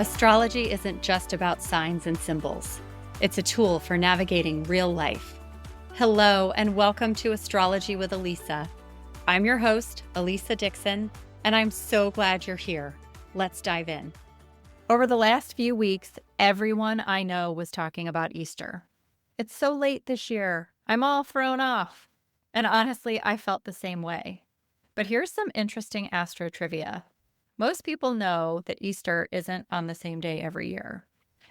Astrology isn't just about signs and symbols. It's a tool for navigating real life. Hello, and welcome to Astrology with Alisa. I'm your host, Alisa Dixon, and I'm so glad you're here. Let's dive in. Over the last few weeks, everyone I know was talking about Easter. It's so late this year. I'm all thrown off. And honestly, I felt the same way. But here's some interesting astro trivia. Most people know that Easter isn't on the same day every year,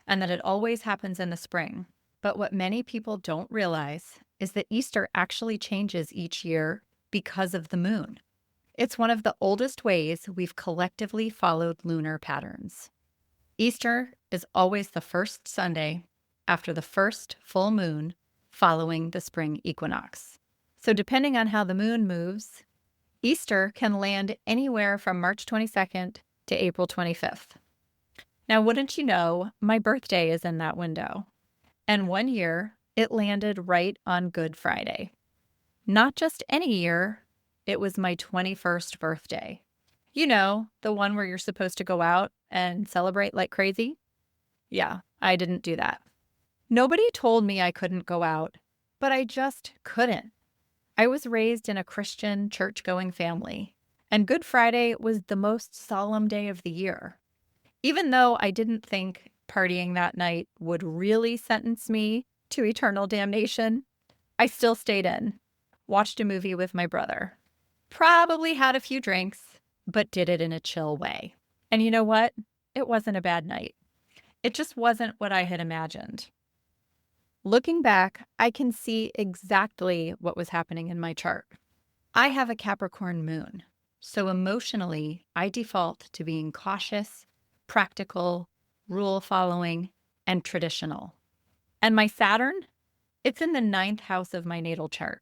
and that it always happens in the spring. But what many people don't realize is that Easter actually changes each year because of the moon. It's one of the oldest ways we've collectively followed lunar patterns. Easter is always the first Sunday after the first full moon following the spring equinox. So depending on how the moon moves, Easter can land anywhere from March 22nd to April 25th. Now, wouldn't you know, my birthday is in that window. And one year, it landed right on Good Friday. Not just any year, it was my 21st birthday. You know, the one where you're supposed to go out and celebrate like crazy? Yeah, I didn't do that. Nobody told me I couldn't go out, but I just couldn't. I was raised in a Christian church-going family, and Good Friday was the most solemn day of the year. Even though I didn't think partying that night would really sentence me to eternal damnation, I still stayed in, watched a movie with my brother, probably had a few drinks, but did it in a chill way. And you know what? It wasn't a bad night. It just wasn't what I had imagined. Looking back, I can see exactly what was happening in my chart. I have a Capricorn moon, so emotionally, I default to being cautious, practical, rule-following, and traditional. And my Saturn? It's in the 9th house of my natal chart,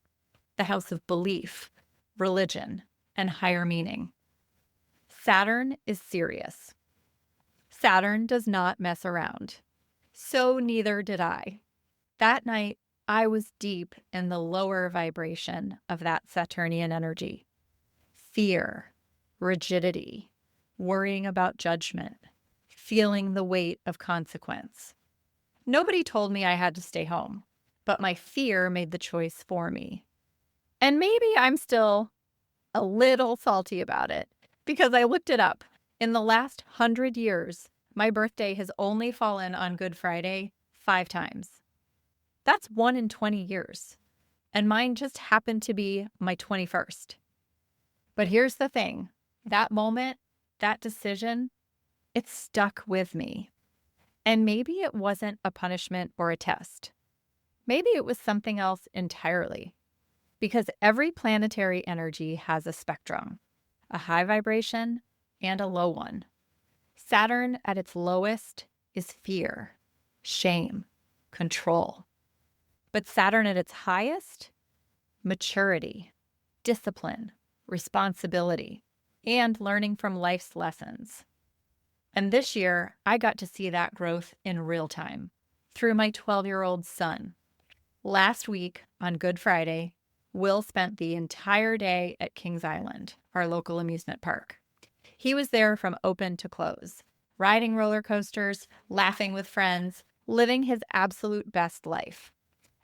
the house of belief, religion, and higher meaning. Saturn is serious. Saturn does not mess around. So neither did I. That night, I was deep in the lower vibration of that Saturnian energy. Fear, rigidity, worrying about judgment, feeling the weight of consequence. Nobody told me I had to stay home, but my fear made the choice for me. And maybe I'm still a little salty about it, because I looked it up. In the last 100 years, my birthday has only fallen on Good Friday 5 times. That's 1 in 20 years, and mine just happened to be my 21st. But here's the thing, that moment, that decision, it stuck with me. And maybe it wasn't a punishment or a test. Maybe it was something else entirely. Because every planetary energy has a spectrum, a high vibration and a low one. Saturn at its lowest is fear, shame, control. But Saturn at its highest, maturity, discipline, responsibility, and learning from life's lessons. And this year, I got to see that growth in real time through my 12-year-old son. Last week on Good Friday, Will spent the entire day at Kings Island, our local amusement park. He was there from open to close, riding roller coasters, laughing with friends, living his absolute best life.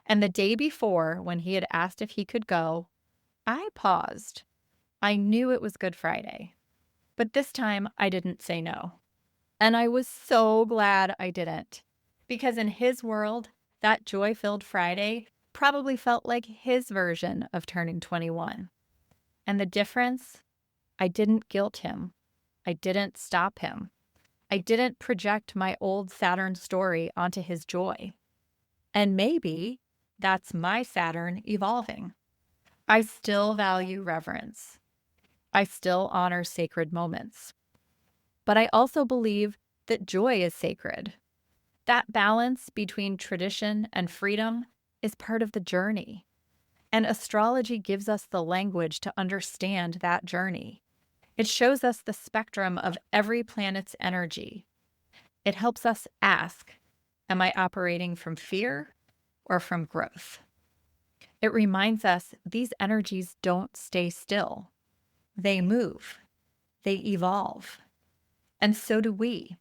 And the day before, when he had asked if he could go, I paused. I knew it was Good Friday. But this time, I didn't say no. And I was so glad I didn't. Because in his world, that joy-filled Friday probably felt like his version of turning 21. And the difference? I didn't guilt him. I didn't stop him. I didn't project my old Saturn story onto his joy. And maybe that's my Saturn evolving. I still value reverence. I still honor sacred moments. But I also believe that joy is sacred. That balance between tradition and freedom is part of the journey. And astrology gives us the language to understand that journey. It shows us the spectrum of every planet's energy. It helps us ask, am I operating from fear or from growth? It reminds us these energies don't stay still. They move. They evolve. And so do we.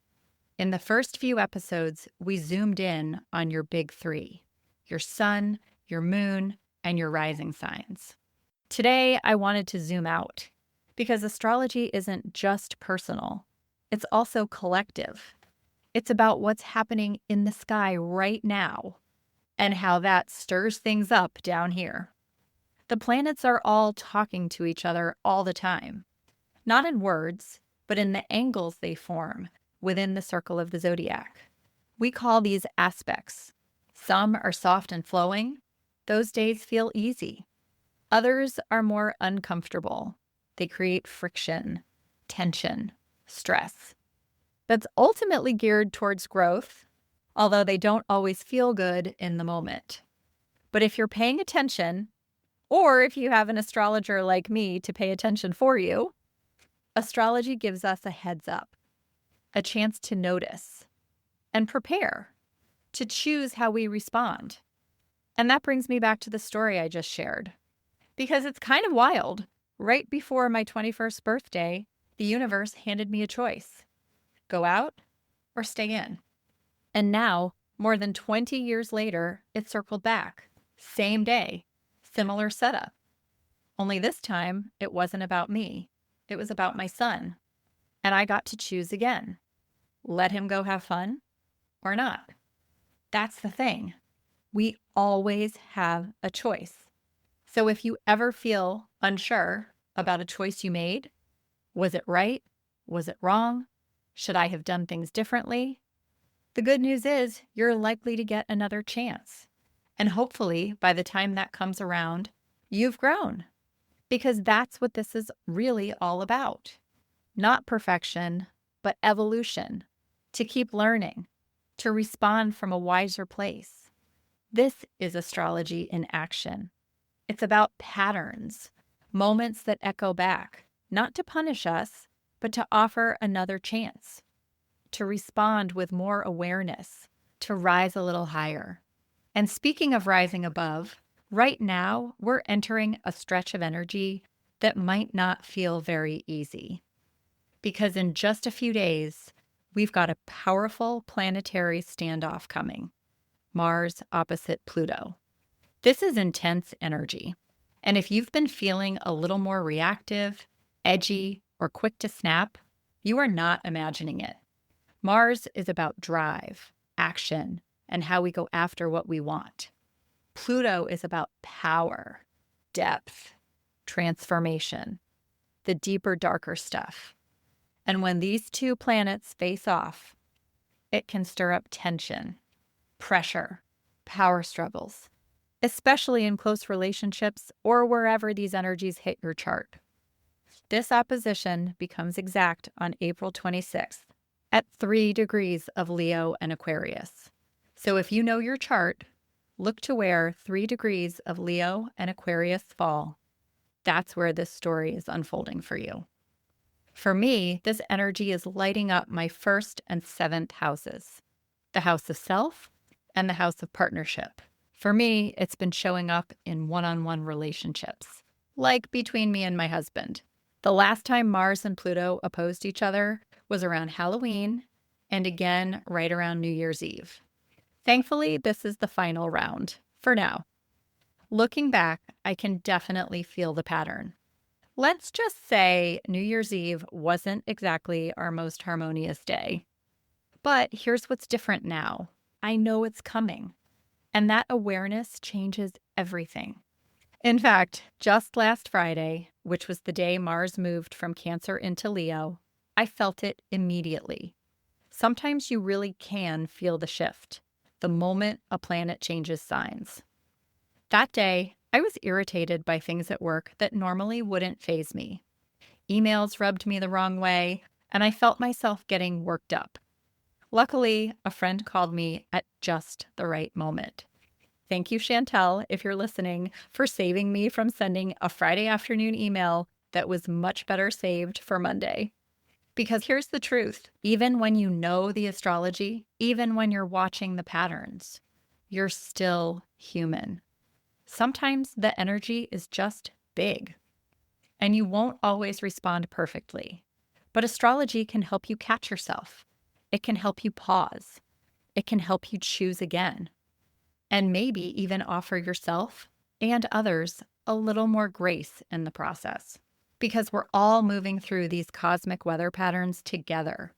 In the first few episodes, we zoomed in on your big three: your sun, your moon, and your rising signs. Today, I wanted to zoom out because astrology isn't just personal, it's also collective. It's about what's happening in the sky right now and how that stirs things up down here. The planets are all talking to each other all the time, not in words, but in the angles they form within the circle of the zodiac. We call these aspects. Some are soft and flowing. Those days feel easy. Others are more uncomfortable. They create friction, tension, stress. That's ultimately geared towards growth, although they don't always feel good in the moment. But if you're paying attention, or if you have an astrologer like me to pay attention for you, astrology gives us a heads up, a chance to notice and prepare, to choose how we respond. And that brings me back to the story I just shared, because it's kind of wild. Right before my 21st birthday, the universe handed me a choice: go out or stay in. And now, more than 20 years later, it circled back. Same day, similar setup. Only this time, it wasn't about me. It was about my son. And I got to choose again. Let him go have fun or not. That's the thing. We always have a choice. So if you ever feel unsure about a choice you made, was it right? Was it wrong? Should I have done things differently? The good news is you're likely to get another chance. And hopefully, by the time that comes around, you've grown. Because that's what this is really all about. Not perfection, but evolution. To keep learning, to respond from a wiser place. This is astrology in action. It's about patterns, moments that echo back, not to punish us, but to offer another chance, to respond with more awareness, to rise a little higher. And speaking of rising above, right now we're entering a stretch of energy that might not feel very easy. Because in just a few days, we've got a powerful planetary standoff coming. Mars opposite Pluto. This is intense energy. And if you've been feeling a little more reactive, edgy, or quick to snap, you are not imagining it. Mars is about drive, action, and how we go after what we want. Pluto is about power, depth, transformation, the deeper, darker stuff. And when these two planets face off, it can stir up tension, pressure, power struggles, especially in close relationships or wherever these energies hit your chart. This opposition becomes exact on April 26th at 3 degrees of Leo and Aquarius. So if you know your chart, look to where 3 degrees of Leo and Aquarius fall. That's where this story is unfolding for you. For me, this energy is lighting up my 1st and 7th houses, the house of self and the house of partnership. For me, it's been showing up in one-on-one relationships, like between me and my husband. The last time Mars and Pluto opposed each other was around Halloween and again right around New Year's Eve. Thankfully, this is the final round, for now. Looking back, I can definitely feel the pattern. Let's just say New Year's Eve wasn't exactly our most harmonious day. But here's what's different now. I know it's coming. And that awareness changes everything. In fact, just last Friday, which was the day Mars moved from Cancer into Leo, I felt it immediately. Sometimes you really can feel the shift, the moment a planet changes signs. That day, I was irritated by things at work that normally wouldn't faze me. Emails rubbed me the wrong way, and I felt myself getting worked up. Luckily, a friend called me at just the right moment. Thank you, Chantel, if you're listening, for saving me from sending a Friday afternoon email that was much better saved for Monday. Because here's the truth. Even when you know the astrology, even when you're watching the patterns, you're still human. Sometimes the energy is just big, and you won't always respond perfectly. But astrology can help you catch yourself. It can help you pause. It can help you choose again. And maybe even offer yourself and others a little more grace in the process. Because we're all moving through these cosmic weather patterns together.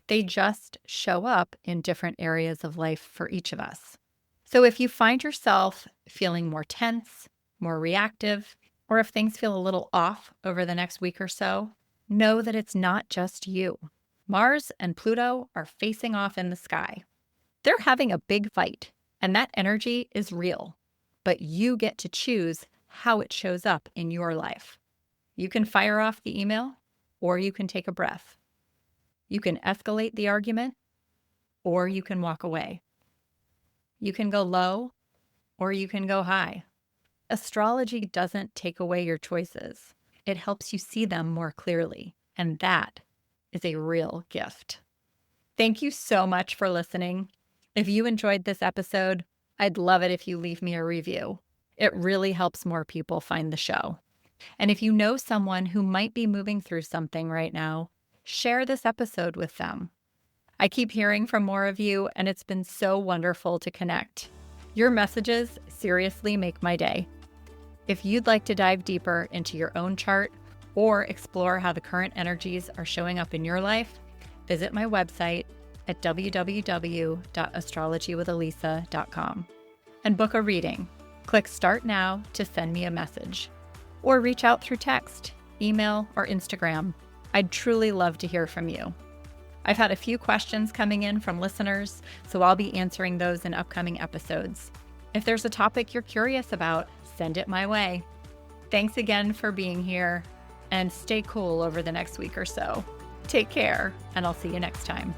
They just show up in different areas of life for each of us. So if you find yourself feeling more tense, more reactive, or if things feel a little off over the next week or so, know that it's not just you. Mars and Pluto are facing off in the sky. They're having a big fight, and that energy is real. But you get to choose how it shows up in your life. You can fire off the email, or you can take a breath. You can escalate the argument, or you can walk away. You can go low, or you can go high. Astrology doesn't take away your choices. It helps you see them more clearly, and that is a real gift. Thank you so much for listening. If you enjoyed this episode, I'd love it if you leave me a review. It really helps more people find the show. And if you know someone who might be moving through something right now, share this episode with them. I keep hearing from more of you, and it's been so wonderful to connect. Your messages seriously make my day. If you'd like to dive deeper into your own chart or explore how the current energies are showing up in your life, visit my website at www.astrologywithalisa.com and book a reading. Click Start Now to send me a message. Or reach out through text, email, or Instagram. I'd truly love to hear from you. I've had a few questions coming in from listeners, so I'll be answering those in upcoming episodes. If there's a topic you're curious about, send it my way. Thanks again for being here, and stay cool over the next week or so. Take care, and I'll see you next time.